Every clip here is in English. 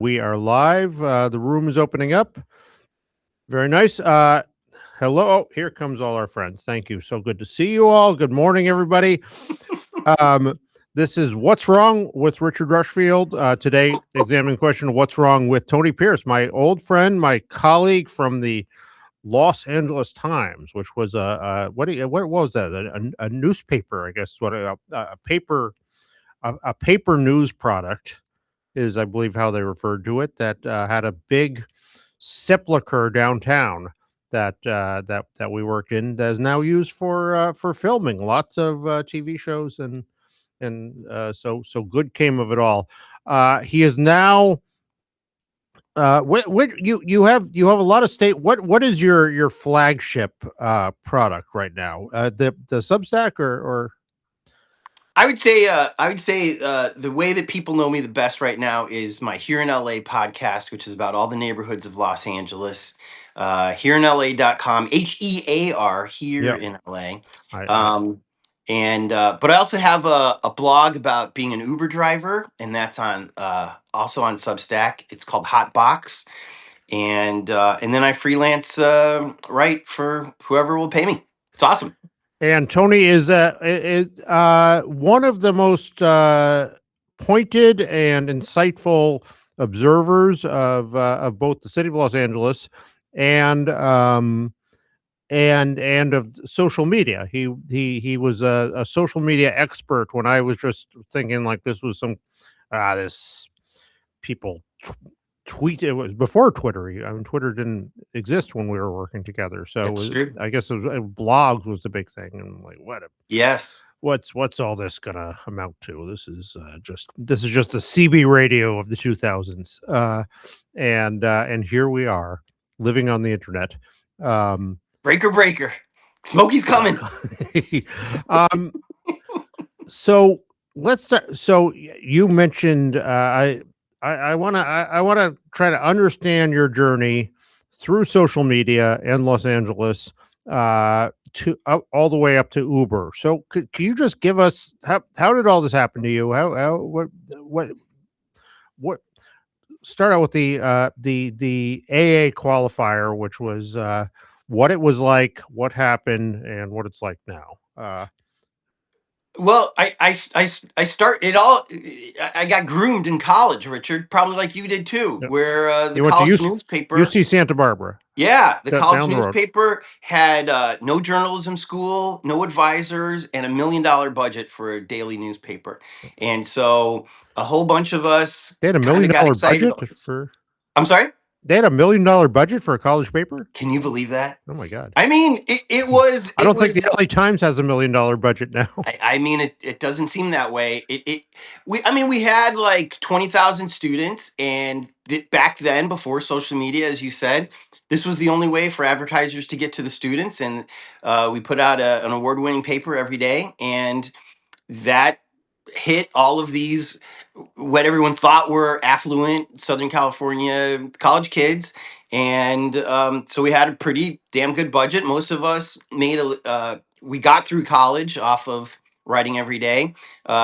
We are live. The room is opening up. Very nice. Hello. Oh, here comes all our friends. Thank you. So good to see you all. Good morning, everybody. Um, this is What's Wrong with Richard Rushfield. Today, examining the question, what's wrong with Tony Pierce, my old friend, my colleague from the Los Angeles Times, which was what was that? A newspaper, I guess. A paper, a paper news product is, I believe, how they referred to it, that had a big sepulcher downtown that we worked in, that is now used for filming lots of TV shows, and so good came of it all. He is now. What you have a lot of state. What is your flagship product right now? The Substack or I would say the way that people know me the best right now is my Here in LA podcast, which is about all the neighborhoods of Los Angeles. HereInLA.com, HEAR, here yeah. in LA. I But I also have a blog about being an Uber driver, and that's on also on Substack. It's called Hotbox, and then I freelance write for whoever will pay me. It's awesome. And Tony is one of the most pointed and insightful observers of both the city of Los Angeles and and of social media. He was a social media expert when I was just thinking like this was some this people tweet. It was before Twitter. I mean, Twitter didn't exist when we were working together, so That's true. I guess blogs was the big thing. And I'm like, Yes. what's all this gonna amount to? This is just a CB radio of the 2000s, and here we are living on the internet. Breaker, breaker. Smokey's coming. um, so let's start. So you mentioned I want to try to understand your journey through social media in Los Angeles to all the way up to Uber. So can you just give us how did all this happen to you? How what start out with the AA qualifier, which was what it was like, what happened, and what it's like now. Well, I start it all. I got groomed in college, Richard, probably like you did too, Yep. where the You went to college newspaper. UC Santa Barbara, Yeah, the college down the road. newspaper had no journalism school, no advisors, and $1 million budget for a daily newspaper. And so a whole bunch of us They had a kind million of got dollar excited budget about this. for I'm sorry? They had $1 million budget for a college paper? Can you believe that? Oh my god. I mean, it was I it don't think the was LA Times has $1 million budget now. I mean, it doesn't seem that way. We had like 20,000 students, and back then, before social media, as you said, this was the only way for advertisers to get to the students. And we put out an award-winning paper every day, and that hit all of these what everyone thought were affluent Southern California college kids. And so we had a pretty damn good budget. Most of us we got through college off of writing every day.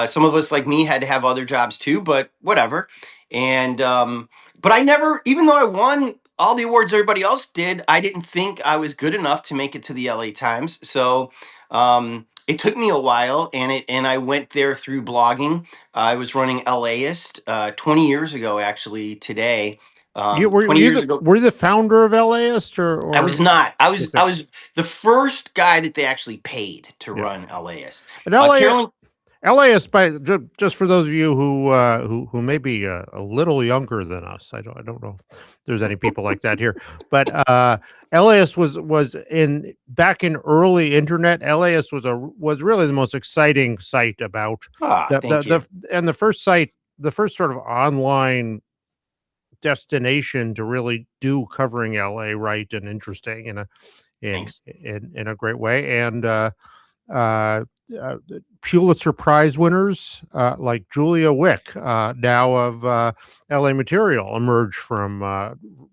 Some of us, like me, had to have other jobs too, but whatever. And but I never, even though I won all the awards everybody else did, I didn't think I was good enough to make it to the LA Times. So it took me a while, and I went there through blogging. I was running LAist 20 years ago, actually today. You 20 years ago. were you the founder of LAist I was not. I was okay. I was the first guy that they actually paid to Yeah. run LAist. And LA Carolyn, LAist, by just for those of you who may be a little younger than us, I don't know if there's any people like that here, but LAist was in back in early internet. LAist was really the most exciting site about thank you. and the first site, the first sort of online destination to really do covering LA right and interesting Thanks. in a great way. And uh, Pulitzer Prize winners like Julia Wick, now of LA Material, emerged from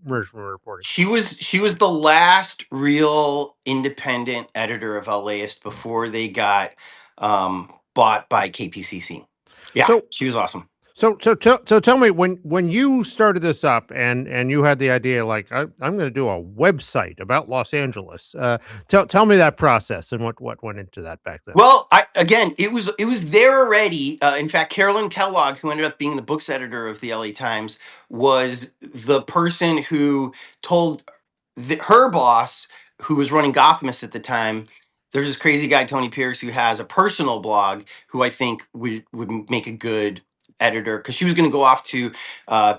reporting. She was the last real independent editor of LAist before they got bought by KPCC. Yeah, So she was awesome. So tell me when you started this up and you had the idea like I'm going to do a website about Los Angeles. Tell me that process and what went into that back then. Well, it was there already. In fact, Carolyn Kellogg, who ended up being the books editor of the LA Times, was the person who told her boss, who was running Gothamist at the time. There's this crazy guy Tony Pierce who has a personal blog, who I think would make a good editor, because she was going to go off to uh,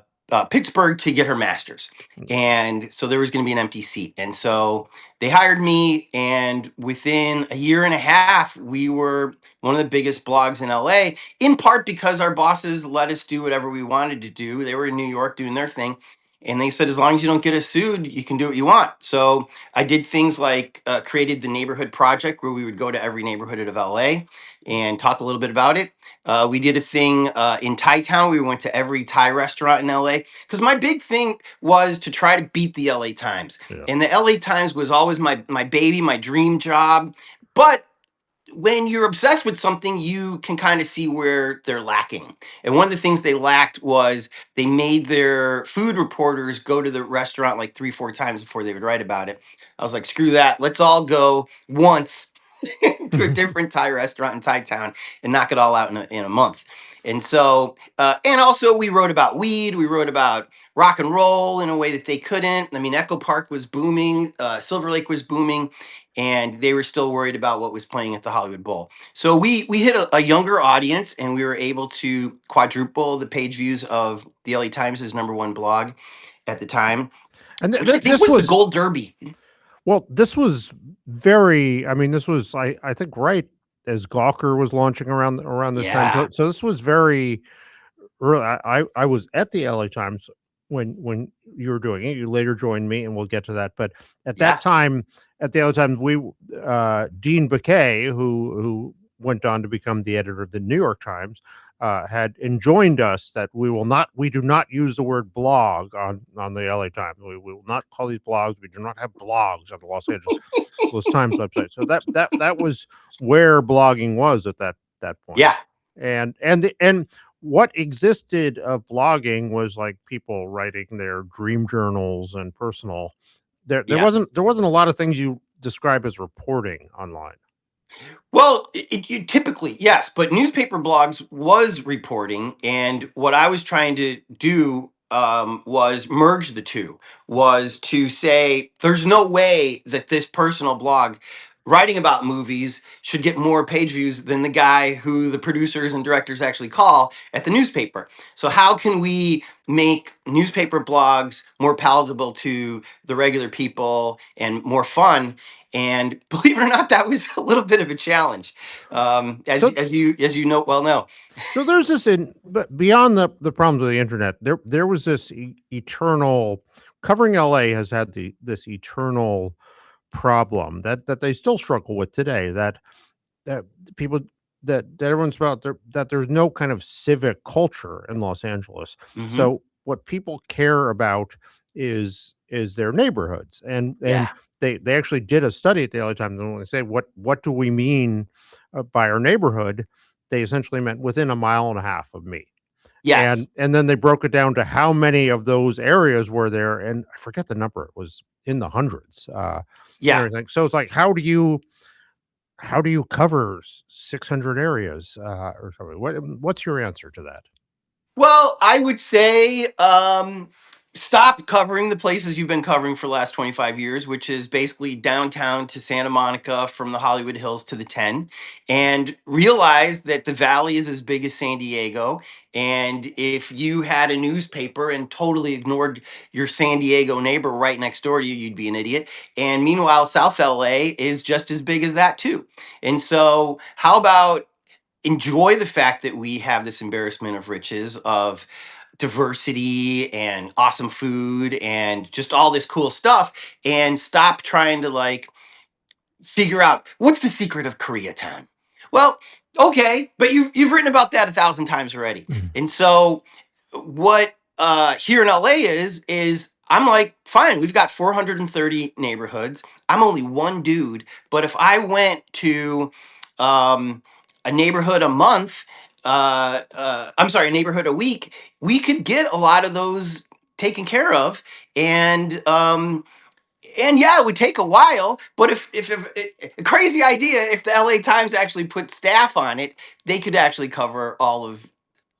Pittsburgh to get her master's, Mm. and so there was going to be an empty seat, and so they hired me, and within a year and a half, we were one of the biggest blogs in LA, in part because our bosses let us do whatever we wanted to do. They were in New York doing their thing. And they said, as long as you don't get us sued, you can do what you want. So I did things like created the Neighborhood Project, where we would go to every neighborhood of LA and talk a little bit about it. We did a thing in Thai Town. We went to every Thai restaurant in LA, because my big thing was to try to beat the LA Times. Yeah. And the LA Times was always my baby, my dream job. But when you're obsessed with something, you can kind of see where they're lacking. And one of the things they lacked was they made their food reporters go to the restaurant like 3, 4 times before they would write about it. I was like, screw that. Let's all go once to a different Thai restaurant in Thai Town and knock it all out in a month. And so, and also we wrote about weed. We wrote about rock and roll in a way that they couldn't. I mean, Echo Park was booming, Silver Lake was booming, and they were still worried about what was playing at the Hollywood Bowl. So we hit a younger audience, and we were able to quadruple the page views of the LA Times' #1 blog at the time, And which I think this was the was Gold Derby. well, this was very. I mean, this was I think right as Gawker was launching around this time. Yeah, So this was very early. I was at the LA Times when you were doing it. You later joined me, and we'll get to that. But at that yeah, time, at the LA Times, we Dean Baquet, who went on to become the editor of the New York Times, had enjoined us that we do not use the word blog on the LA Times. We will not call these blogs. We do not have blogs on the Los Angeles Times website. So that was where blogging was at that point. yeah, And what existed of blogging was like people writing their dream journals and personal. yeah. There wasn't a lot of things you describe as reporting online. Well, you typically, yes, but newspaper blogs was reporting, and what I was trying to do was merge the two. Was to say there's no way that this personal blog writing about movies should get more page views than the guy who the producers and directors actually call at the newspaper. So how can we make newspaper blogs more palatable to the regular people and more fun? And believe it or not, that was a little bit of a challenge, So as you know. so there's this but beyond the problems of the internet, there was this eternal covering LA has had this eternal problem that they still struggle with today that people that everyone's about there that there's no kind of civic culture in Los Angeles. Hmm. So what people care about is their neighborhoods. And Yeah. they actually did a study at the LA Times, and when they say what do we mean by our neighborhood, they essentially meant within a mile and a half of me. Yes. And then they broke it down to how many of those areas were there, and I forget the number. It was in the hundreds, and Yeah. everything. So it's like, how do you cover 600 areas, or something? What's your answer to that? Well, I would say stop covering the places you've been covering for the last 25 years, which is basically downtown to Santa Monica, from the Hollywood Hills to the 10, and realize that the valley is as big as San Diego. And if you had a newspaper and totally ignored your San Diego neighbor right next door to you, you'd be an idiot. And meanwhile, South LA is just as big as that, too. And so, how about enjoy the fact that we have this embarrassment of riches of diversity and awesome food and just all this cool stuff, and stop trying to like figure out what's the secret of Koreatown. Well, okay, but you've written about that 1,000 times already. Mhm. And so what here in LA is I'm like, fine, we've got 430 neighborhoods. I'm only one dude, but if I went to um, a neighborhood a month, I'm sorry, a neighborhood a week, we could get a lot of those taken care of. And yeah, it would take a while, but if a crazy idea, if the LA Times actually put staff on it, they could actually cover all of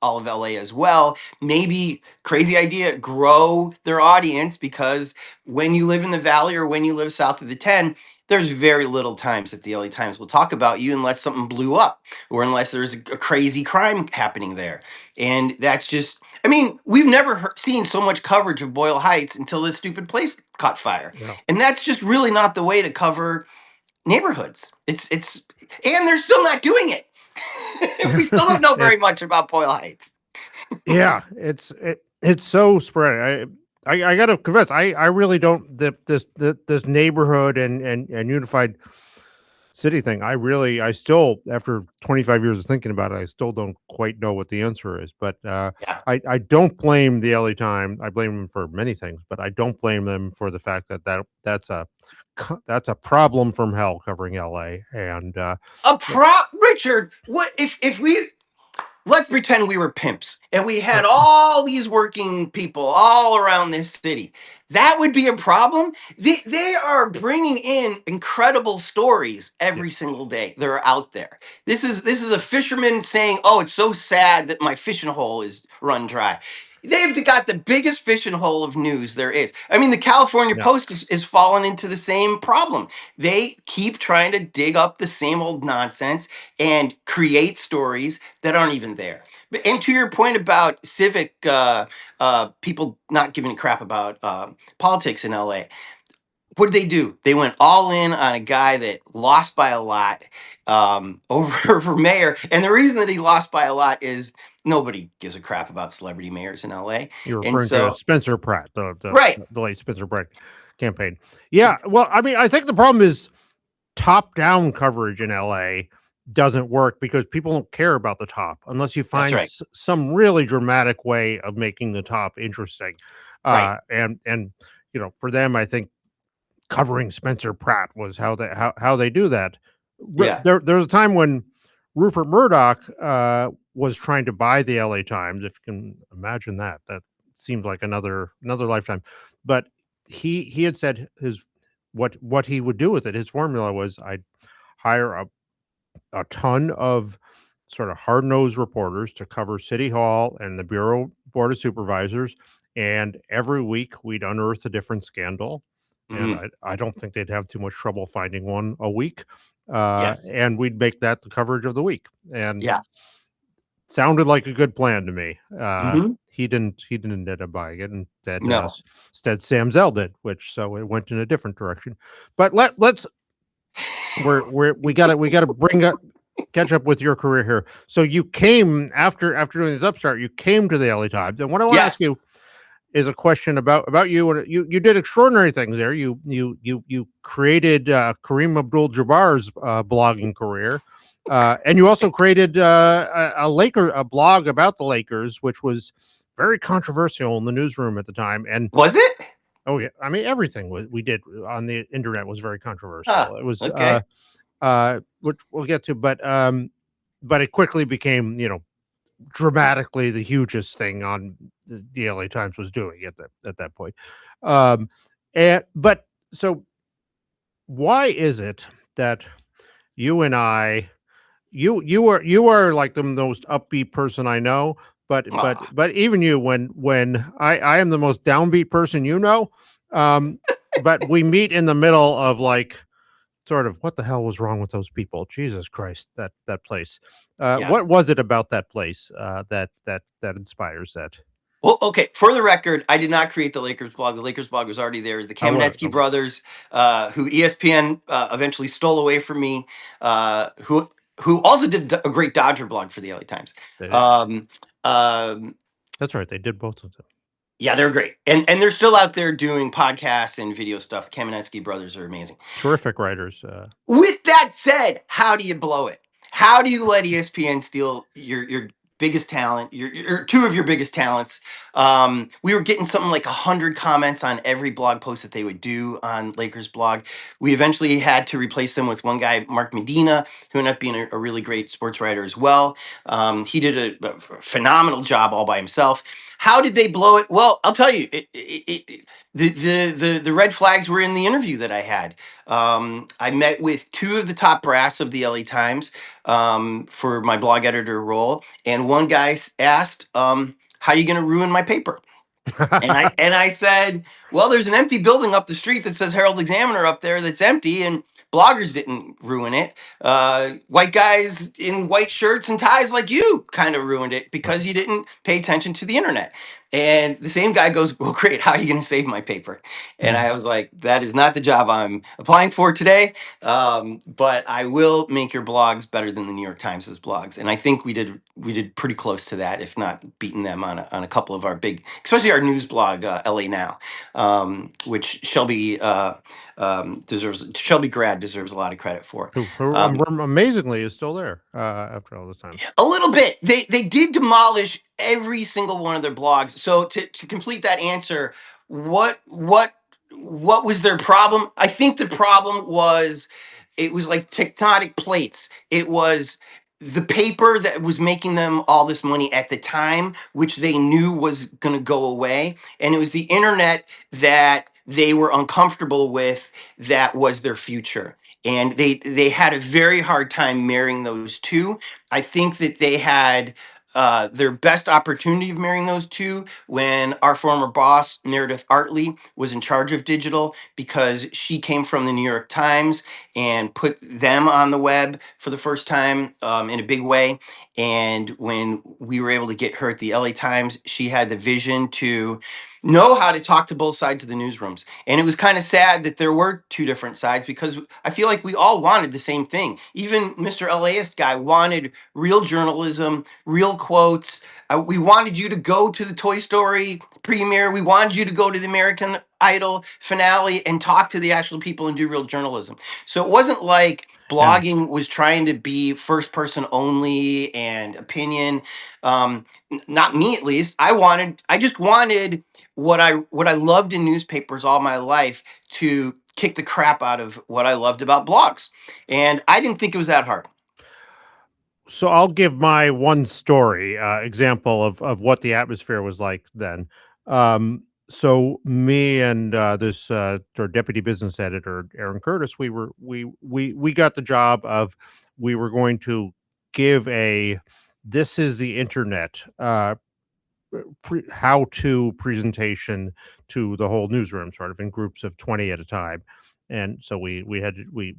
LA as well. Maybe crazy idea, grow their audience, because when you live in the valley or when you live south of the 10, there's very little times that the LA Times will talk about you unless something blew up or unless there's a crazy crime happening there. And that's just, I mean, we've never seen so much coverage of Boyle Heights until this stupid place caught fire. Yeah. And that's just really not the way to cover neighborhoods. And they're still not doing it. We still don't know very much about Boyle Heights. Yeah, it's so spread. I got to confess, I really don't this neighborhood and unified city thing. I still, after 25 years of thinking about it, I still don't quite know what the answer is. But Yeah. I don't blame the LA Times. I blame them for many things, but I don't blame them for the fact that's a problem from hell covering LA. And Richard, what if we, let's pretend we were pimps and we had all these working people all around this city. That would be a problem. They are bringing in incredible stories every single day. They're out there. This is a fisherman saying, "Oh, it's so sad that my fishing hole is run dry." They've got the biggest fishing hole of news there is. I mean, the California Yeah. Post is falling into the same problem. They keep trying to dig up the same old nonsense and create stories that aren't even there. And to your point about civic people not giving a crap about politics in LA, what did they do? They went all in on a guy that lost by a lot over for mayor. And the reason that he lost by a lot is nobody gives a crap about celebrity mayors in LA. You're And referring so, to Spencer Pratt, the right. the late Spencer Pratt campaign. Yeah, well, I mean, I think the problem is top-down coverage in LA doesn't work because people don't care about the top unless you find right. some really dramatic way of making the top interesting. Right. And you know, for them, I think covering Spencer Pratt was how they do that. Yeah. There was a time when Rupert Murdoch was trying to buy the LA Times, if you can imagine that. That seemed like another lifetime. But he had said what he would do with it. His formula was, I'd hire a ton of sort of hard-nosed reporters to cover City Hall and the Bureau Board of Supervisors, and every week we'd unearth a different scandal. And I don't think they'd have too much trouble finding one a week. Yes. And we'd make that the coverage of the week. And Yeah. sounded like a good plan to me. Mhm. He didn't end up buying it. Instead, No. instead Sam Zell did, so it went in a different direction. But let's we gotta bring up catch up with your career here. So you came after doing this upstart, you came to the LA Times, and what I want to ask Yes. you is a question about you. And you did extraordinary things there. You created Kareem Abdul-Jabbar's blogging career, and you also created a blog about the Lakers, which was very controversial in the newsroom at the time. And Was it? oh yeah, I mean everything we did on the internet was very controversial. It was okay. which we'll get to, but it quickly became, you know, dramatically the hugest thing on the LA Times was doing at that point. But so why is it that you and I, you are like the most upbeat person I know, but even you, when I am the most downbeat person you know, but we meet in the middle of like sort of what the hell was wrong with those people? Jesus Christ, that place. What was it about that place that inspires that? Well, okay. For the record, I did not create the Lakers blog. The Lakers blog was already there. The Kamenetsky brothers, who ESPN eventually stole away from me, who also did a great Dodger blog for the LA Times. That's right. They did both of them. Yeah, they're great, and they're still out there doing podcasts and video stuff. The Kamenetsky brothers are amazing, terrific writers. With that said, how do you blow it? How do you let ESPN steal your biggest talent, or two of your biggest talents. We were getting something like 100 comments on every blog post that they would do on Lakers blog. We eventually had to replace them with one guy, Mark Medina, who ended up being a really great sports writer as well. He did a phenomenal job all by himself. How did they blow it? Well, I'll tell you, the red flags were in the interview that I had. I met with two of the top brass of the LA Times for my blog editor role, and one guy asked, "How are you going to ruin my paper?" And I said, "Well, there's an empty building up the street that says Herald Examiner up there that's empty, and bloggers didn't ruin it. White guys in white shirts and ties like you kind of ruined it because you didn't pay attention to the internet." And the same guy goes, "Well, great. How are you going to save my paper?" And I was like, "That is not the job I'm applying for today. But I will make your blogs better than the New York Times's blogs." And I think we did pretty close to that, if not beating them on a couple of our big, especially our news blog, LA Now, which Shelby Grad deserves a lot of credit for. Who amazingly is still there after all this time. A little bit. They did demolish every single one of their blogs. So to complete that answer, what was their problem? I think the problem was it was like tectonic plates. It was the paper that was making them all this money at the time, which they knew was going to go away, and it was the internet that they were uncomfortable with, that was their future. And they had a very hard time marrying those two. I think that they had their best opportunity of marrying those two when our former boss, Meredith Artley, was in charge of digital, because she came from the New York Times and put them on the web for the first time in a big way. And when we were able to get her at the LA Times, she had the vision to know how to talk to both sides of the newsrooms. And it was kind of sad that there were two different sides, because I feel like we all wanted the same thing. Even Mr. LAist guy wanted real journalism, real quotes. We wanted you to go to the Toy Story premiere. We wanted you to go to the American Idol finale and talk to the actual people and do real journalism. So it wasn't like blogging was trying to be first person only and opinion. Not me, at least. I just wanted what I loved in newspapers all my life to kick the crap out of what I loved about blogs. And I didn't think it was that hard. So I'll give my one story example of what the atmosphere was like then. So me and this our deputy business editor, Aaron Curtis, we got the job of, we were going to give a "this is the internet" how-to presentation to the whole newsroom, sort of in groups of 20 at a time. And so we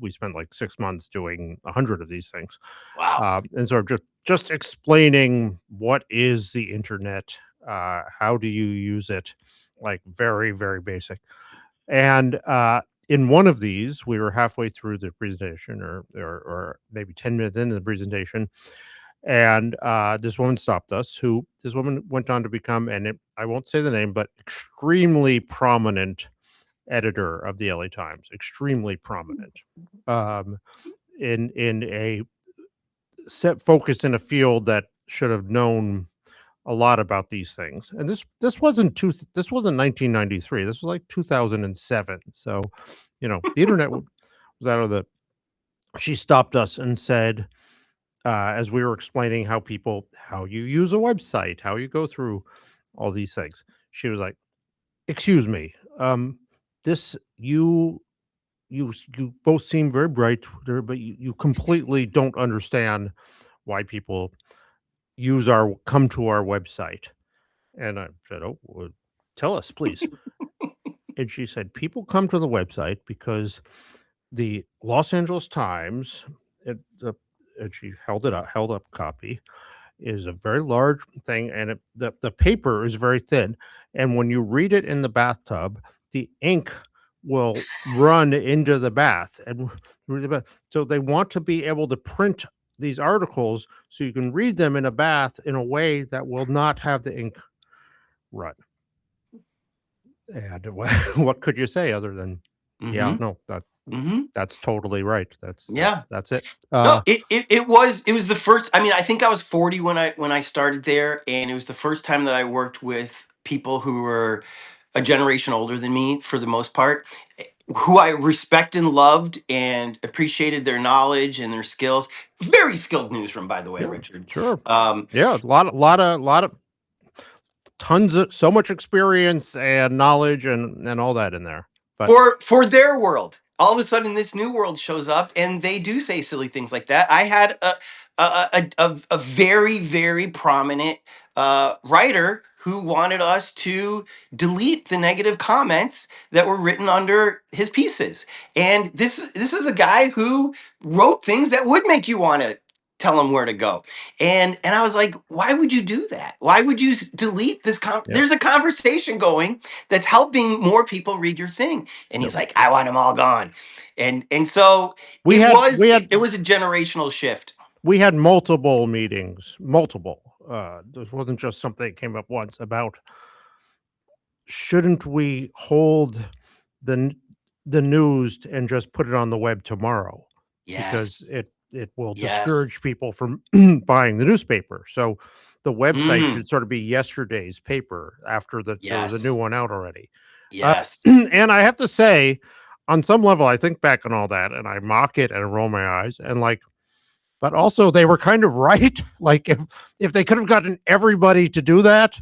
spent like 6 months doing 100 of these things. Wow. And sort of just explaining what is the internet, how do you use it, like very, very basic. And in one of these, we were halfway through the presentation, or maybe 10 minutes into the presentation, and this woman stopped us. This woman went on to become, I won't say the name, but extremely prominent editor of the LA Times, extremely prominent, in a set focused in a field that should have known a lot about these things. And this wasn't 1993. This was like 2007. So, the internet was out of the. She stopped us and said, as we were explaining how you use a website, how you go through all these things, she was like, "Excuse me, this you both seem very bright there, but you completely don't understand why people come to our website." And I said, "Oh, well, tell us, please." And she said, "People come to the website because the Los Angeles Times," it, the, and she held up copy, "is a very large thing, and the paper is very thin. And when you read it in the bathtub, the ink will run into the bath and so they want to be able to print these articles so you can read them in a bath in a way that will not have the ink run." And what could you say other than, Mhm. yeah, no, That's totally right. Yeah. That's it. No, it was the first. I mean, I think I was 40 when I started there, and it was the first time that I worked with people who were a generation older than me for the most part, who I respect and loved and appreciated their knowledge and their skills. Very skilled newsroom, by the way, Yeah, Richard. sure. Um, Yeah, lot of tons of so much experience and knowledge and all that in there. But for their world. All of a sudden, this new world shows up, and they do say silly things like that. I had a very very prominent writer who wanted us to delete the negative comments that were written under his pieces, and this is a guy who wrote things that would make you want to tell him where to go. And I was like, why would you do that? Why would you delete this yep, there's a conversation going that's helping more people read your thing. And yep. he's like, I want them all gone. And so We it had was we it, had it was a generational shift. we had multiple meetings, multiple. This wasn't just something that came up once about shouldn't we hold the n- the news and just put it on the web tomorrow because Yes. it will Yes. discourage people from buying the newspaper. So the website Mm, should sort of be yesterday's paper after there was a new yes. one out already. Yes. And I have to say, on some level, I think back on all that and I mock it and roll my eyes and like, but also they were kind of right. Like if they could have gotten everybody to do that,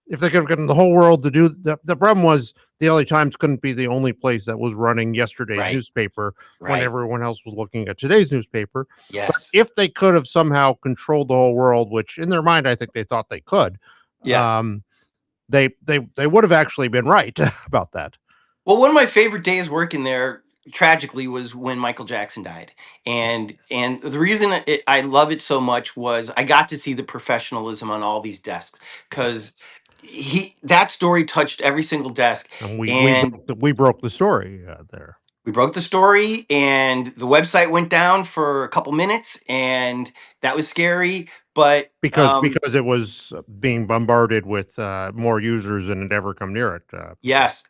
if they could have gotten the whole world to do the problem was the LA Times couldn't be the only place that was running yesterday's Right. newspaper when Right. everyone else was looking at today's newspaper. But Yes. if they could have somehow controlled the whole world, which in their mind I think they thought they could, Yeah. um, they would have actually been right about that. Well, one of my favorite days working there, tragically, was when Michael Jackson died, and the reason I love it so much was I got to see the professionalism on all these desks because he that story touched every single desk, And and we broke the story there. we broke the story, and the website went down for a couple minutes, and that was scary. But Because it was being bombarded with more users than had ever come near it. yes,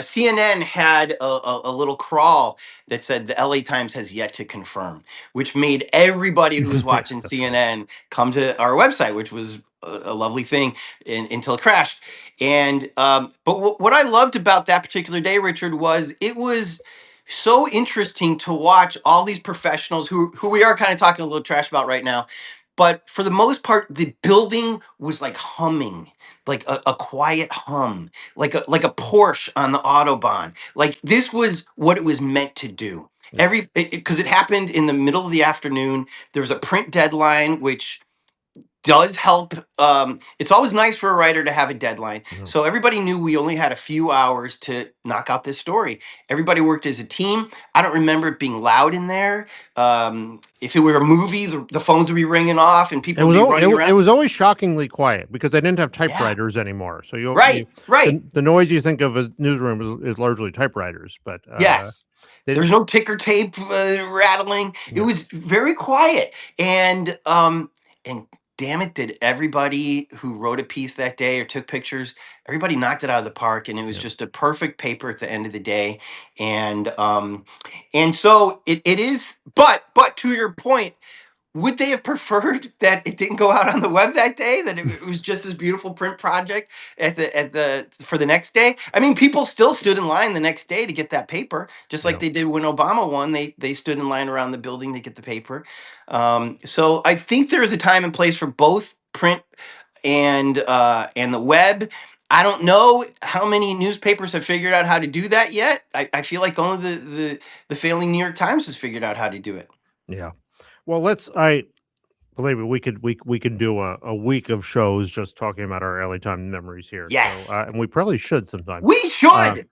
CNN had a little crawl that said the LA Times has yet to confirm, which made everybody who was Yeah, watching that's right. CNN come to our website, which was a lovely thing until it crashed. And but what I loved about that particular day, Richard, was it was so interesting to watch all these professionals who we are kind of talking a little trash about right now. But for the most part, the building was like humming, like a quiet hum, like a Porsche on the autobahn. Like this was what it was meant to do. Yeah. Because it happened in the middle of the afternoon. There was a print deadline, which does help. It's always nice for a writer to have a deadline. No. So everybody knew we only had a few hours to knock out this story. Everybody worked as a team. I don't remember it being loud in there. If it were a movie, the phones would be ringing off and people would be running It around. was always shockingly quiet because they didn't have Yeah, typewriters anymore. So right, right. the noise you think of as newsroom is largely typewriters, but Yes. they There's didn't. no ticker tape rattling. It Yeah. was very quiet. And damn it, did everybody who wrote a piece that day or took pictures, everybody knocked it out of the park, and it was Yeah. just a perfect paper at the end of the day. And so it is, but to your point, would they have preferred that it didn't go out on the web that day, that it was just this beautiful print project at the for the next day? I mean, people still stood in line the next day to get that paper, just like Yeah. they did when Obama won. They stood in line around the building to get the paper. So I think there is a time and place for both print and the web. I don't know how many newspapers have figured out how to do that yet. I feel like only the failing New York Times has figured out how to do it. Yeah. Well, I believe me, we could do a week of shows just talking about our LA Time memories here. So, Yes. and we probably should sometime. We Um, should.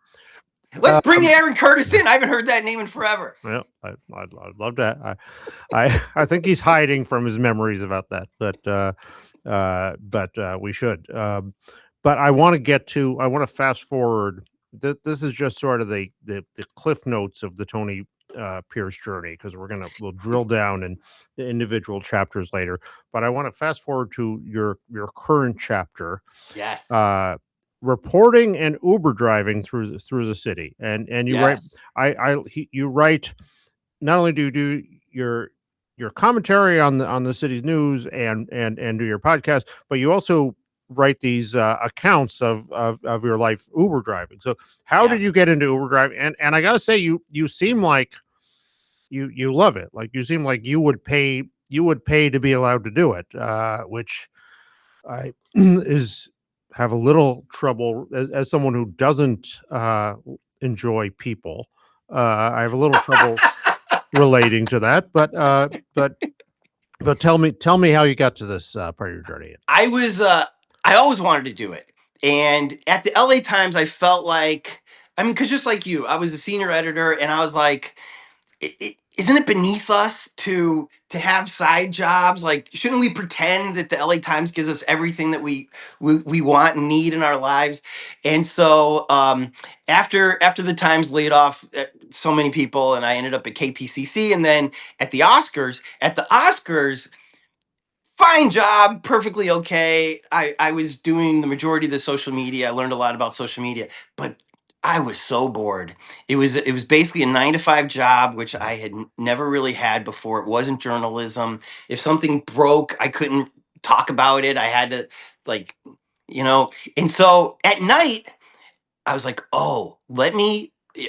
Let's bring um, Aaron Curtis in. I haven't heard that name in forever. well, I'd love that. I think he's hiding from his memories about that, but we should. But I want to fast forward. This is just sort of the cliff notes of the Tony Pierce journey because we'll drill down in the individual chapters later. But I want to fast forward to your current chapter. Yes. Uh, reporting and Uber driving through the city, and you write. Yes. You write. Not only do you do your commentary on the city's news and do your podcast, but you also write these accounts of your life Uber driving. So how Yeah. did you get into Uber driving? And I gotta say, you seem like you love it. Like you seem like you would pay to be allowed to do it, which I is have a little trouble as someone who doesn't enjoy people. I have a little trouble relating to that, but tell me how you got to this part of your journey. I always wanted to do it. And at the LA Times, I felt like, I mean, because just like you, I was a senior editor, and I was like, isn't it beneath us to have side jobs? Like, shouldn't we pretend that the LA Times gives us everything that we want and need in our lives? And so after the Times laid off so many people, and I ended up at KPCC, and then at the Oscars. At the Oscars, fine job, perfectly okay. I was doing the majority of the social media. I learned a lot about social media, but I was so bored. It was basically a 9 to 5 job, which I had never really had before. It wasn't journalism. If something broke, I couldn't talk about it. I had to, like, you know. And so at night, I was like, oh,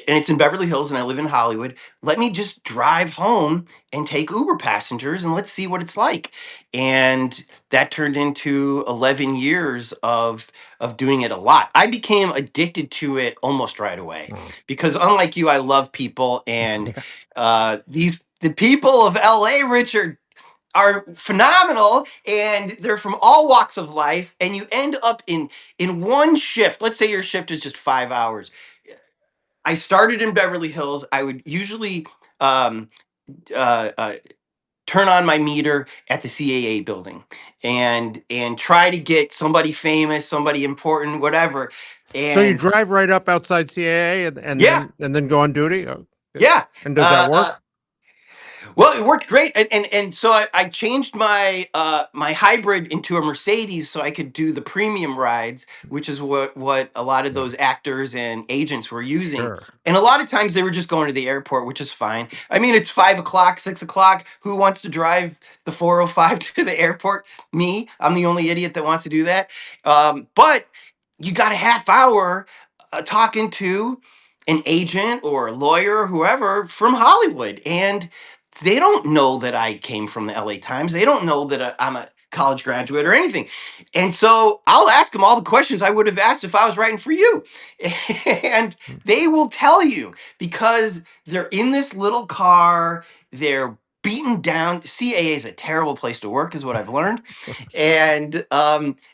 and it's in Beverly Hills and I live in Hollywood. Let me just drive home and take Uber passengers and let's see what it's like. And that turned into 11 years of doing it a lot. I became addicted to it almost right away Oh. because, unlike you, I love people, and Yeah. the people of LA, Richard, are phenomenal, and they're from all walks of life, and you end up in one shift. Let's say your shift is just 5 hours. I started in Beverly Hills. I would usually um, uh, uh, turn on my meter at the CAA building and try to get somebody famous, somebody important, whatever. So you And drive right up outside CAA yeah, and then go on duty. Oh, yeah. yeah. And does that Uh, work? uh, Well, it worked great, and so I changed my hybrid into a Mercedes so I could do the premium rides, which is what a lot of Yeah, those actors and agents were using. sure. And a lot of times they were just going to the airport, which is fine. I mean, it's 5 o'clock, 6 o'clock. Who wants to drive the 405 to the airport? Me. I'm the only idiot that wants to do that. But you got a half hour talking to an agent or a lawyer or whoever from Hollywood, and they don't know that I came from the LA Times. They don't know that I'm a college graduate or anything. And so I'll ask them all the questions I would have asked if I was writing for you. And Mm. they will tell you because they're in this little car, they're beaten down. CAA is a terrible place to work, is what I've learned. And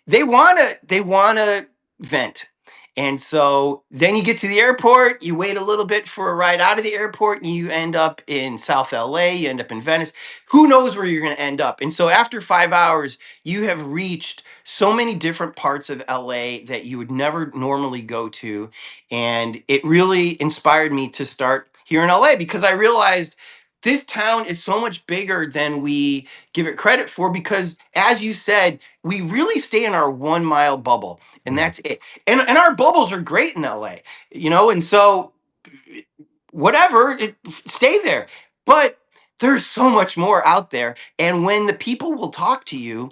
they wanna vent. And so then you get to the airport, you wait a little bit for a ride out of the airport, and you end up in South LA, you end up in Venice. Who knows where you're going to end up? And so after 5 hours, you have reached so many different parts of LA that you would never normally go to. And it really inspired me to start here in LA because I realized this town is so much bigger than we give it credit for because, as you said, we really stay in our 1 mile bubble, and Yeah. that's it. And our bubbles are great in LA, and so whatever, stay there. But there's so much more out there, and when the people will talk to you,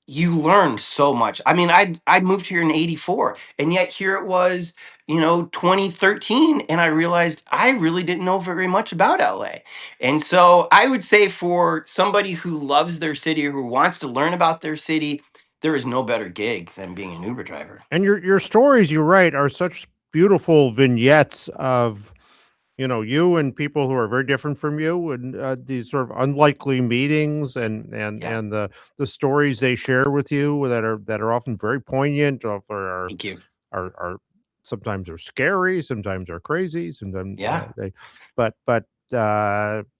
you learn so much. I mean, I moved here in '84, and yet here it was, 2013, and I realized I really didn't know very much about LA. And so I would say for somebody who loves their city or who wants to learn about their city, there is no better gig than being an Uber driver. And your stories you write are such beautiful vignettes of you and people who are very different from you, and these sort of unlikely meetings, Yeah. and the stories they share with you that are often very poignant, or Thank you. are sometimes are scary, sometimes are crazy, sometimes Yeah. they, but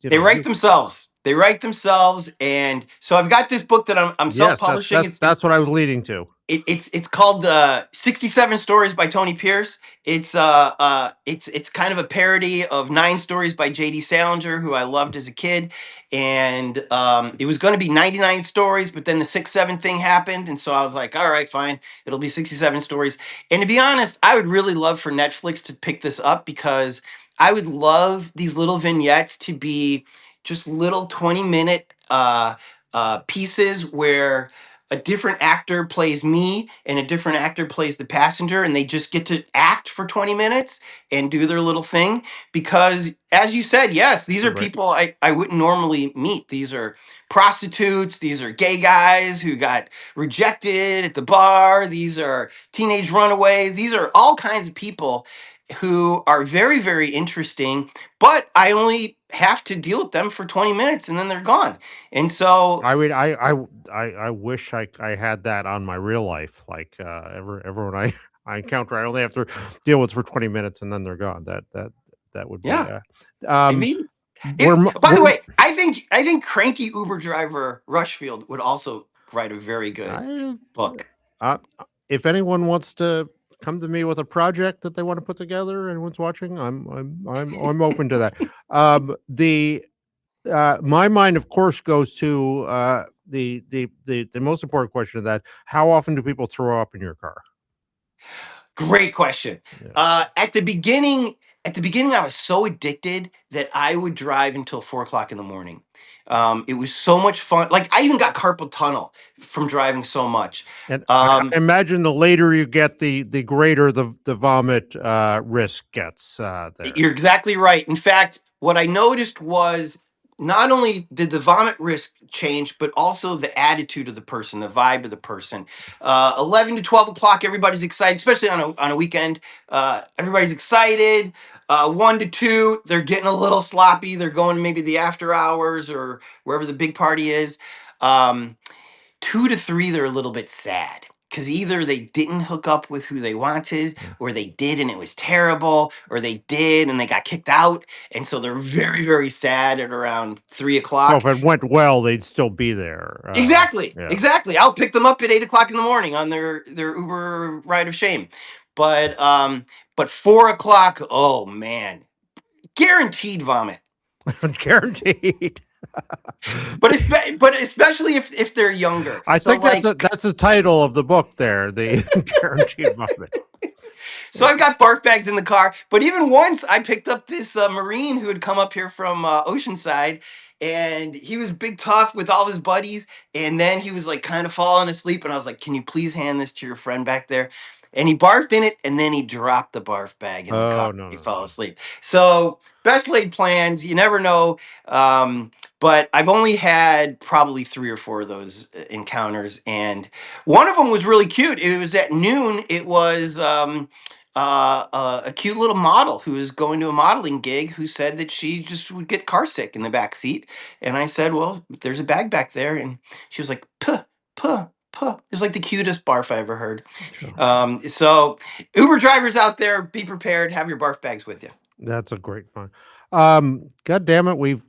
They write themselves. They write themselves, and so I've got this book that I'm yes, self-publishing. that's what I was leading to. It's called 67 Stories by Tony Pierce. It's kind of a parody of 9 Stories by J.D. Salinger, who I loved as a kid, and it was going to be 99 stories, but then the 6-7 thing happened, and so I was like, all right, fine, it'll be 67 stories. And to be honest, I would really love for Netflix to pick this up, because I would love these little vignettes to be just little 20-minute pieces where a different actor plays me and a different actor plays the passenger, and they just get to act for 20 minutes and do their little thing. Because as you said, yes, these are Right. people I wouldn't normally meet. These are prostitutes, these are gay guys who got rejected at the bar, these are teenage runaways, these are all kinds of people who are very, very interesting, but I only have to deal with them for 20 minutes and then they're gone. And so I mean, I wish I had that on my real life. Like everyone I encounter, I only have to deal with for 20 minutes and then they're gone. That would be. yeah, I Um, mean, by the we're way, I think cranky Uber driver Rushfield would also write a very good I, book. uh, if anyone wants to come to me with a project that they want to put together, anyone's watching, I'm open to that. The My mind, of course, goes to the most important question of that: how often do people throw up in your car? Great question. Yeah. At the beginning, I was so addicted that I would drive until 4 o'clock in the morning. It was so much fun. Like, I even got carpal tunnel from driving so much. And I Um, imagine the later you get, the greater the vomit risk gets there. You're exactly right. In fact, what I noticed was not only did the vomit risk change, but also the attitude of the person, the vibe of the person. 11 to 12 o'clock, everybody's excited, especially on a weekend. Everybody's excited. 1 to 2, they're getting a little sloppy. They're going to maybe the after hours or wherever the big party is. Um, 2 to 3, they're a little bit sad, because either they didn't hook up with who they wanted, Yeah. or they did and it was terrible, or they did and they got kicked out. And so they're very, very sad at around 3 So o'clock. if it went well, they'd still be there. Exactly. Yeah. Exactly. I'll pick them up at 8 o'clock in the morning on their Uber ride of shame. But 4 o'clock, oh man, guaranteed vomit. Guaranteed. But especially if they're younger. I So think like that's the title of the book there, the guaranteed vomit. So I've got barf bags in the car. But even once, I picked up this Marine who had come up here from Oceanside, and he was big tough with all his buddies. And then he was like kind of falling asleep, and I was like, "Can you please hand this to your friend back there?" And he barfed in it, and then he dropped the barf bag in the car. Oh, no, He no, fell no. asleep. So best laid plans. You never know. But I've only had probably 3 or 4 of those encounters, and one of them was really cute. It was at noon. It was a cute little model who was going to a modeling gig, who said that she just would get car sick in the back seat. And I said, "Well, there's a bag back there." And she was like, "Puh, puh, puh." It was like the cutest barf I ever heard. Sure. So Uber drivers out there, be prepared. Have your barf bags with you. That's a great one. God damn it, we've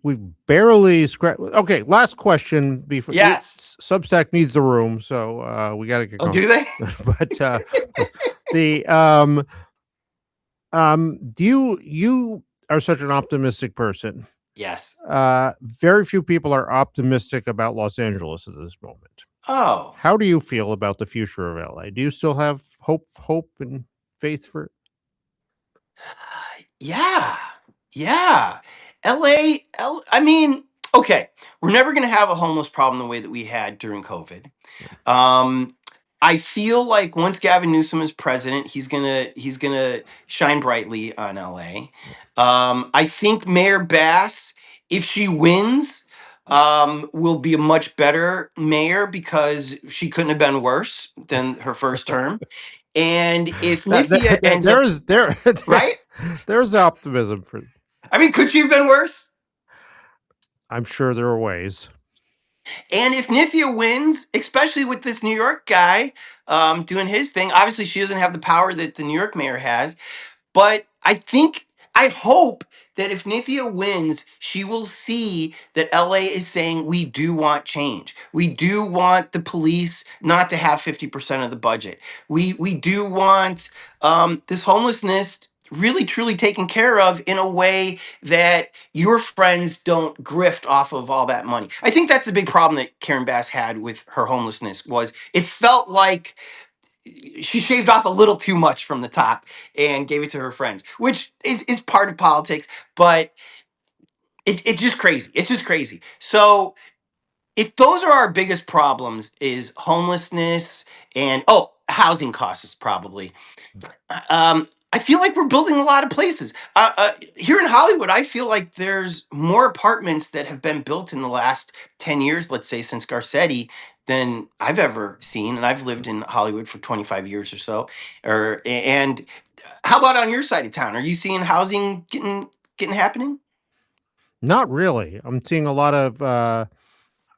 barely scratched. Okay, last question before Yes. Substack needs the room, so we got to get Oh, going. do they? But the you are such an optimistic person. Yes. Very few people are optimistic about Los Angeles at this moment. Oh, How do you feel about the future of LA? Do you still have hope and faith for it? yeah. Yeah. I mean, okay, we're never going to have a homeless problem the way that we had during COVID. Um, I feel like once Gavin Newsom is president, he's gonna shine brightly on LA. I think Mayor Bass, if she wins, will be a much better mayor, because she couldn't have been worse than her first term. And if Nithya ends up right, There's optimism for. I mean, could she have been worse? I'm sure there are ways. And if Nithya wins, especially with this New York guy doing his thing, obviously she doesn't have the power that the New York mayor has. But I hope that if Nithya wins, she will see that LA is saying we do want change. We do want the police not to have 50% of the budget. We do want this homelessness really truly taken care of in a way that your friends don't grift off of all that money. I think that's the big problem that Karen Bass had with her homelessness was it felt like she shaved off a little too much from the top and gave it to her friends, which is part of politics, but it's just crazy. It's just crazy. So if those are our biggest problems is homelessness and housing costs probably I feel like we're building a lot of places here in Hollywood. I feel like there's more apartments that have been built in the last 10 years, let's say since Garcetti, than I've ever seen, and I've lived in Hollywood for 25 years or so. And how about on your side of town? Are you seeing housing getting happening? Not really. I'm seeing a lot of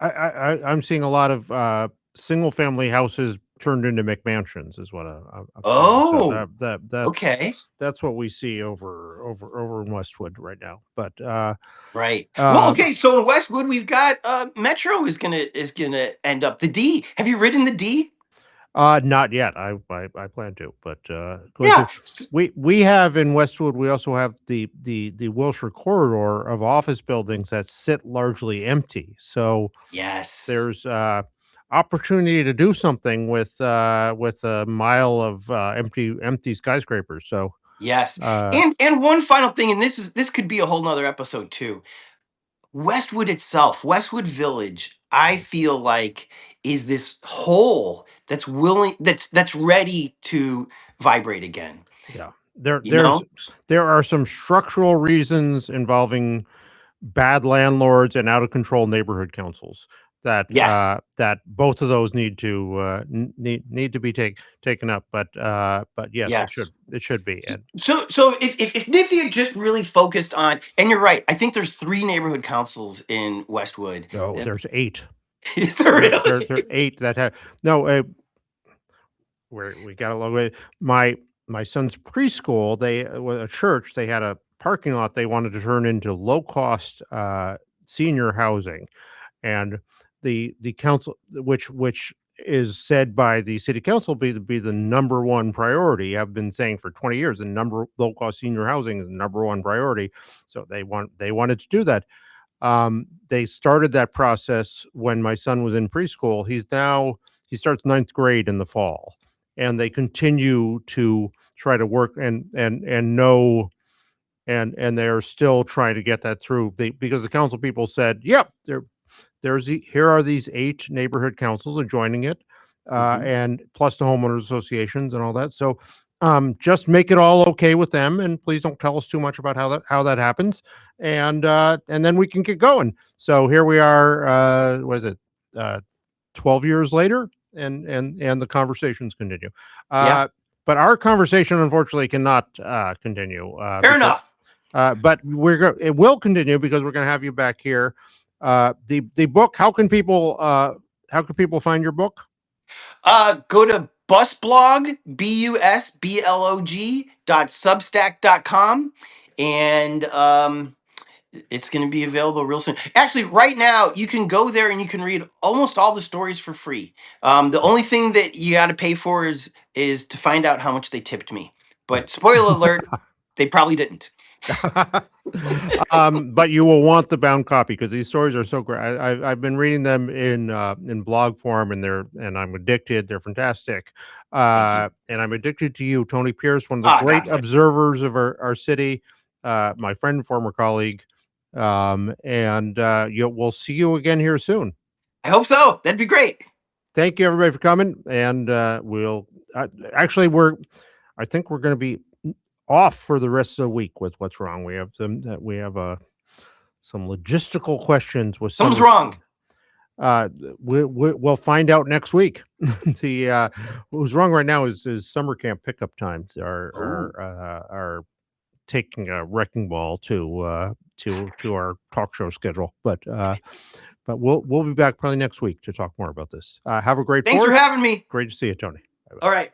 I'm seeing a lot of single family houses turned into McMansions is what I'm seeing. So Oh, okay. that's what we see over in Westwood right now. But Right. Well, uh, okay. So in Westwood, we've got Metro is gonna end up the D. Have you ridden the D? not yet. I plan to, but going Yeah. to. We have in Westwood. We also have the Wilshire corridor of office buildings that sit largely empty. So Yes. there's opportunity to do something with a mile of empty skyscrapers. So Yes. uh, And one final thing, and this could be a whole nother episode too. Westwood itself, Westwood Village, I feel like is this whole that's ready to vibrate again. yeah, You know? there are some structural reasons involving bad landlords and out of control neighborhood councils Yes. that both of those need to need to be taken up. But yes, Yes. it should be. And So if Nithya just really focused on, and you're right, I think there's three neighborhood councils in Westwood. no, there's eight. Is there There are really? eight that have no. We got a long way. My son's preschool, they was a church. They had a parking lot they wanted to turn into low cost senior housing, and the council, which is said by the city council be the number one priority. I've been saying for 20 years the number low cost senior housing is the number one priority. So they wanted to do that. They started that process when my son was in preschool. He starts ninth grade in the fall, and they continue to try to work and know and they're still trying to get that through. Because the council people said, "Yep, here are these eight neighborhood councils are joining it, Mhm. and plus the homeowners associations and all that. So just make it all okay with them, and please don't tell us too much about how that happens, and then we can get going." So here we are. What is it? 12 years later, and the conversations continue. Yeah. But our conversation, unfortunately, cannot continue Fair because enough. but it will continue because we're going to have you back here. The book. How can people find your book? Go to busblog.substack.com, and it's going to be available real soon. Actually, right now you can go there and you can read almost all the stories for free. The only thing that you got to pay for is to find out how much they tipped me. But spoiler alert, they probably didn't. But you will want the bound copy because these stories are so great. I've been reading them in blog form, and I'm addicted. They're fantastic, Thank you. and I'm addicted to you, Tony Pierce, one of the Oh great God, yes. observers of our city, my friend, former colleague, and we'll see you again here soon. I hope so. That'd be great. Thank you everybody for coming, and actually I think we're going to be off for the rest of the week with what's wrong. We have some logistical questions with Something's summer. wrong. We'll find out next week. The what's wrong right now is summer camp pickup times Ooh. are taking a wrecking ball to our talk show schedule. But we'll be back probably next week to talk more about this. Have a great Thanks for Fourth. having me. Great to see you, Tony. Bye-bye. All right.